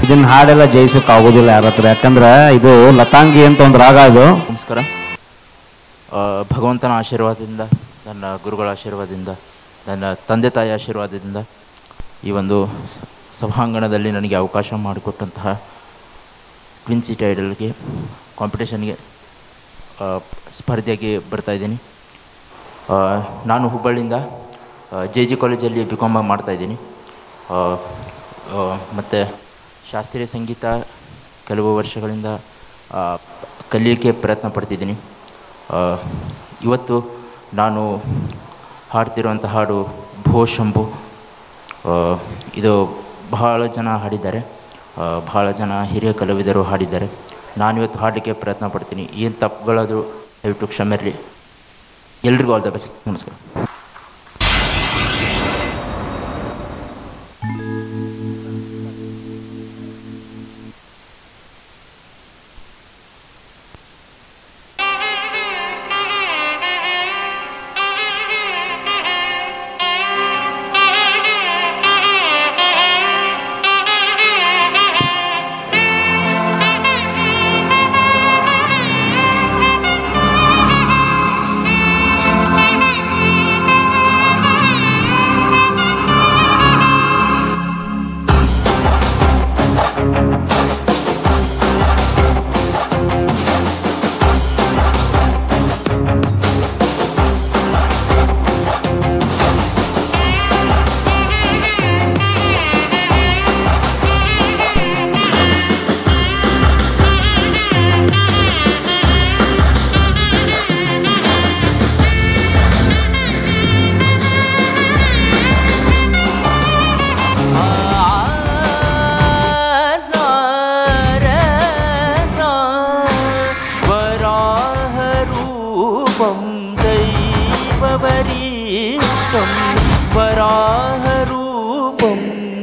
ಇದನ್ನ ಹಾಡೆಲ್ಲ ಜಯಿಸೋಕೆ ಆಗೋದಿಲ್ಲ ಯಾರ ಹತ್ರ, ಯಾಕಂದ್ರೆ ಇದು ಲತಾಂಗಿ ಅಂತ ಒಂದು ರಾಗ. ಇದು ನಮಸ್ಕಾರ. ಭಗವಂತನ ಆಶೀರ್ವಾದದಿಂದ, ನನ್ನ ಗುರುಗಳ ಆಶೀರ್ವಾದದಿಂದ, ನನ್ನ ತಂದೆ ತಾಯಿ ಆಶೀರ್ವಾದದಿಂದ ಈ ಒಂದು ಸಭಾಂಗಣದಲ್ಲಿ ನನಗೆ ಅವಕಾಶ ಮಾಡಿಕೊಟ್ಟಂತಹ ಕ್ವೀನ್ ಸಿಟಿ ಐಡಲ್ಗೆ ಕಾಂಪಿಟೇಷನ್ಗೆ ಸ್ಪರ್ಧೆಯಾಗಿ ಬರ್ತಾಯಿದ್ದೀನಿ. ನಾನು ಹುಬ್ಬಳ್ಳಿಯಿಂದ JG ಕಾಲೇಜಲ್ಲಿ BCom ಮಾಡ್ತಾಯಿದ್ದೀನಿ. ಮತ್ತು ಶಾಸ್ತ್ರೀಯ ಸಂಗೀತ ಕೆಲವು ವರ್ಷಗಳಿಂದ ಕಲಿಯೋಕ್ಕೆ ಪ್ರಯತ್ನ ಪಡ್ತಿದ್ದೀನಿ. ಇವತ್ತು ನಾನು ಹಾಡ್ತಿರುವಂಥ ಹಾಡು ಭೋ ಶಂಭು. ಇದು ಬಹಳ ಜನ ಹಾಡಿದ್ದಾರೆ, ಬಹಳ ಜನ ಹಿರಿಯ ಕಲಾವಿದರು ಹಾಡಿದ್ದಾರೆ. ನಾನಿವತ್ತು ಹಾಡಲಿಕ್ಕೆ ಪ್ರಯತ್ನ ಪಡ್ತೀನಿ. ಏನು ತಪ್ಪುಗಳಾದರೂ ದಯವಿಟ್ಟು ಕ್ಷಮೆ ಇರಲಿ. ಎಲ್ರಿಗೂ ಆಲ್ ದ ಬೆಸ್ಟ್. ನಮಸ್ಕಾರ. वराहरूपं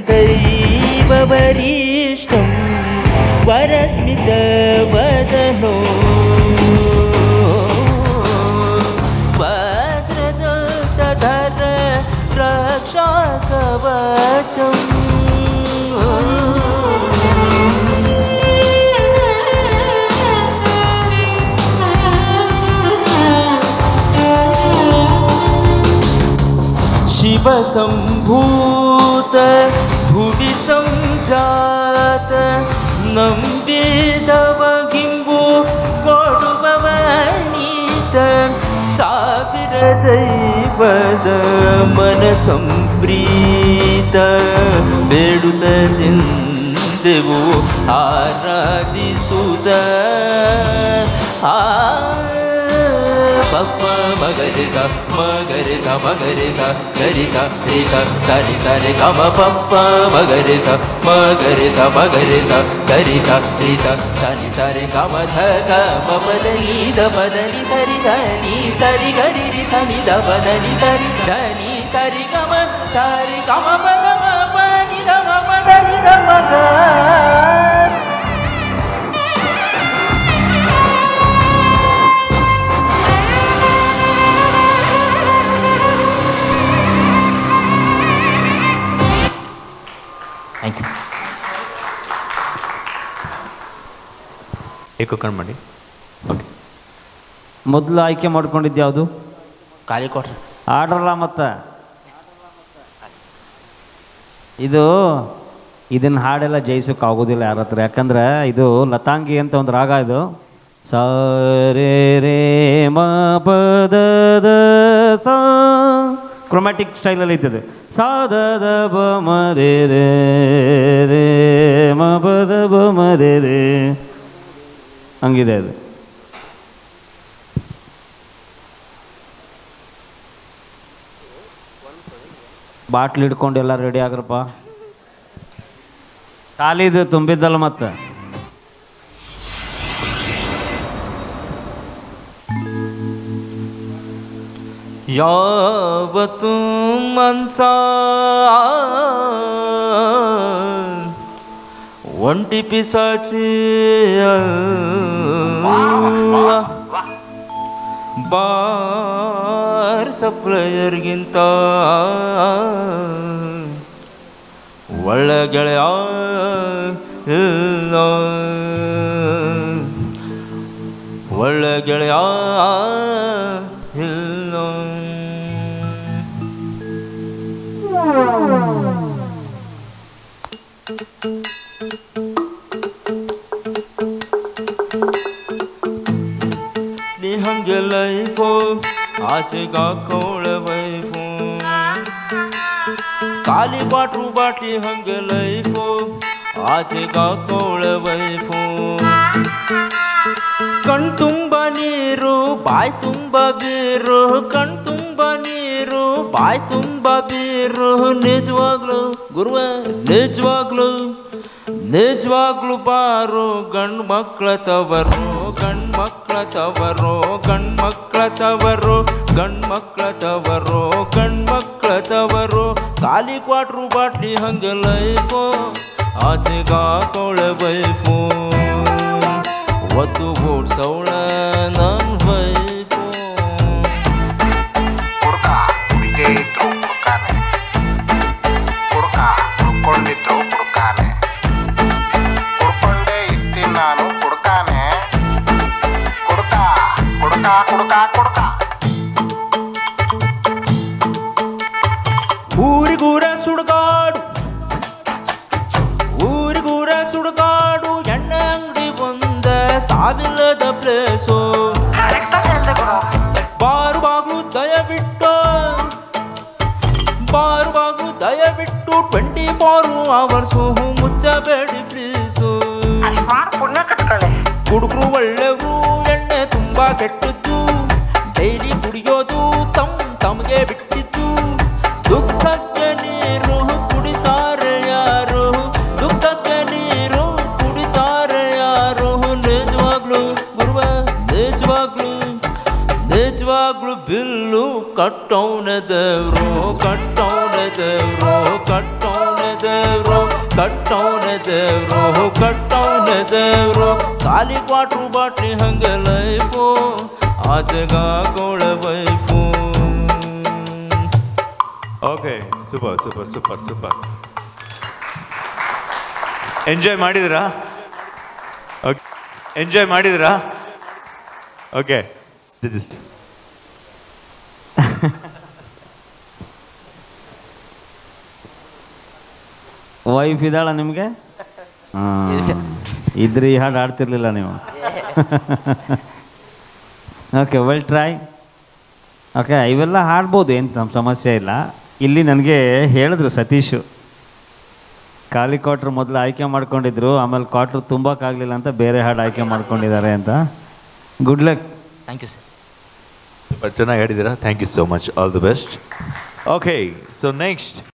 दैववरिष्ठं वरस्मितवदनो वज्रदत्तधर रक्षाकवचम् शिवसम्भूत भुवि संजात नम्बिदव गिम्बु कोडुववनीत ಸಾವಿರ ದೈವದ ಮನ ಸಂಪ್ರೀತ ಬೇಡುತ್ತಲಿಂದೆವು ಆರಾಧಿಸುತ್ತ ಪಪ್ಪ ಮಗರಿಸ ಮಗರಿಸ ಮಗರಿಸ ಗರಿಸ ರಿಸ ಸರಿ ಸರಿ ಗಮ ಪಪ್ಪ ಮಗರಿಸ ಮಗರಿಸ ಮಗರಿಸ ಗರಿಸ ರಿಸ ಸರಿ ಸರಿ ಗಮ ಧ ಗಮ ಪದನಿ ದ ಪದನಿ ಸರಿ ಧನಿ ಸರಿ ಗರಿ ರಿ ಸನಿ ದ ಪದನಿ ಸರಿ ಧನಿ ಸರಿ ಗಮ ಪದ ಮ ಪನಿ ದ ಮ ಪದನಿ ದ ಪದ. Thank you. ಏಕೋ ಕಣ್ ಮಾಡಿ. ಓಕೆ, ಮೊದಲು ಆಯ್ಕೆ ಮಾಡ್ಕೊಂಡಿದ್ದು ಯಾವುದು? ಖಾಲಿ ಕೊಡ್ರಿ ಆಡ್ರಲ್ಲ. ಮತ್ತು ಇದನ್ನು ಹಾಡೆಲ್ಲ ಜಯಿಸೋಕೆ ಆಗೋದಿಲ್ಲ ಯಾರ ಹತ್ರ, ಯಾಕಂದ್ರೆ ಇದು ಲತಾಂಗಿ ಅಂತ ಒಂದು ರಾಗ. ಇದು ಸ ರೇ ರೇ ಮ ಪದ ದ ಸ ಕ್ರೊಮ್ಯಾಟಿಕ್ ಸ್ಟೈಲಲ್ಲಿ ಇರ್ತದೆ. ಸಾ ದ ದ ಬ ಮ ರೇ ರೇ ರೇ ಮ ಪ ದ ಬ ಮ ರೇ ರೇ ಹಂಗಿದೆ ಅದು. ಬಾಟ್ಲಿ ಹಿಡ್ಕೊಂಡು ಎಲ್ಲ ರೆಡಿ ಆಗ್ರಪ್ಪ. ಖಾಲಿದು ತುಂಬಿದ್ದಲ್ಲ ಮತ್ತೆ. ಯಾವತ್ತು ಮನ್ಸ ಒಂಟಿ ಪಿಸಾಚಿ ಬಾರ್ ಸಪ್ಲೈಯರ್ಗಿಂತ ಒಳ್ಳೆ ಗೆಳೆಯ ಇಲ್ಲ ಒಳ್ಳೆ ಗೆಳೆಯ ಇಲ್ಲ ನೀ ಹಂಗೆ ಲೈಫು ಆಚೆಗಾಕೋಳ ವೈಫು ಖಾಲಿ ಬಾಟ್ಲಿ ಹಂಗೆ ಲೈಫು ಆಚೆಗಾಕೋಳ ವೈಫು ಕಣ್ ತುಂಬ ನೀರು ಬಾಯ್ ತುಂಬ ಬೀರು ಕಣ್ ತುಂಬ ನೀರು ಬಾಯ್ ತುಂಬ ಬೀರು ನಿಜವಾಗ್ಲು ಗುರುವ ನಿಜವಾಗ್ಲು ನಿಜವಾಗ್ಲು ಬಾರು ಗಂಡು ಮಕ್ಕಳ ತವರು ಗಂಡು ಮಕ್ಕಳ ತವರು ಗಂಡು ಮಕ್ಕಳ ತವರು ಗಂಡು ಮಕ್ಕಳ ತವರು ಗಂಡು ಮಕ್ಕಳ ತವರು ಖಾಲಿ ಕ್ವಾಟ್ರು ಬಾಟ್ಲಿ ಹಂಗೆ ಲೈಫು ಆಚೆಗಾಕೋಳ ವೈಫು ಒತ್ತು ಓಡ್ಸವಳ ನನ್ನ ವೈಫು ಹುಡುಕ ಹುಡುಗೆ ಇದ್ರು ಹುಡುಕಾನೆ ಹುಡುಕ ಹುಡ್ಕೊಂಡಿದ್ರು ಹುಡುಕಾನೆ ಹುಡ್ಕೊಂಡೇ ಇರ್ತೀನಿ ನಾನು ಹುಡುಕಾನೆ ಹುಡುಕ ಹುಡುಕ ಹುಡುಕ ಹುಡುಕ ಊರಿಗೂರ ಸುಡುಗಾಡು ಊರಿಗೂರ ಸುಡುಗಾಡು ಎಣ್ಣೆ ಅಂಗಡಿ ಒಂದ ಸಾವಿಲ್ಲದ ಪ್ಲೇಸು ಬಾರು ಬಾಗ್ಲು ದಯವಿಟ್ಟು ಬಾರು ಬಾಗ್ಲು ದಯವಿಟ್ಟು 24 hours ಮುಚ್ಚಬೇಡಿ ಪ್ಲೀಸು ಹುಡುಗರು ಒಳ್ಳೆಯವರು ಎಣ್ಣೆ ತುಂಬಾ ಕೆಟ್ಟದ್ದು ಡೈಲಿ ಕುಡಿಯೋದು ತಮಗೆ ಬಿಟ್ಟಿದ್ದು ದುಃಖಕ್ಕೆ ನೀರು ಕುಡಿತಾರೆ ಯಾರು ದುಃಖಕ್ಕೆ ನೀರು ಕುಡಿತಾರೆ ಯಾರು ನಿಜವಾಗ್ಲು ಗುರುವ ನಿಜವಾಗ್ಲು ನಿಜವಾಗ್ಲು ಬಿಲ್ಲು ಕಟ್ಟೌನೆ ದೇವ್ರು ಕಟ್ಟೌನೆ ದೇವ್ರು ಕಟ್ಟೌನೆ ದೇವ್ರು ಕಟ್ಟೌನೆ ದೇವ್ರು ಕಟ್ಟೌನೆ ದೇವ್ರು ಖಾಲಿ ಕ್ವಾಟ್ರು ಬಾಟ್ಲಿ ಹಂಗೆ ಲೈಫು ಆಚೆಗಾಕೋಳ wife okay super super super super enjoy ಮಾಡಿದ್ರಾ ಓಕೆ ಎಂಜಾಯ್ ಮಾಡಿದ್ರಾ ಓಕೆ ದಿಸ್ ವೈಫ್ ಇದ್ದಾಳ ನಿಮಗೆ ಇದ್ರೆ ಈ ಹಾಡು ಆಡ್ತಿರ್ಲಿಲ್ಲ ನೀವು ಓಕೆ ವೆಲ್ ಟ್ರೈ ಓಕೆ ಇವೆಲ್ಲ ಹಾಡ್ಬೋದು ಏನು ನಮ್ಮ ಸಮಸ್ಯೆ ಇಲ್ಲ ಇಲ್ಲಿ ನನಗೆ ಹೇಳಿದ್ರು ಸತೀಶು ಖಾಲಿ ಕ್ವಾಟ್ರ್ ಮೊದಲು ಆಯ್ಕೆ ಮಾಡ್ಕೊಂಡಿದ್ರು ಆಮೇಲೆ ಕ್ವಾಟ್ರ್ ತುಂಬಕ್ಕಾಗಲಿಲ್ಲ ಅಂತ ಬೇರೆ ಹಾಡು ಆಯ್ಕೆ ಮಾಡ್ಕೊಂಡಿದ್ದಾರೆ ಅಂತ good luck thank you sir super ಚೆನ್ನಾಗಿ ಹೇಳಿದ್ದೀರಾ thank you so much all the best okay so next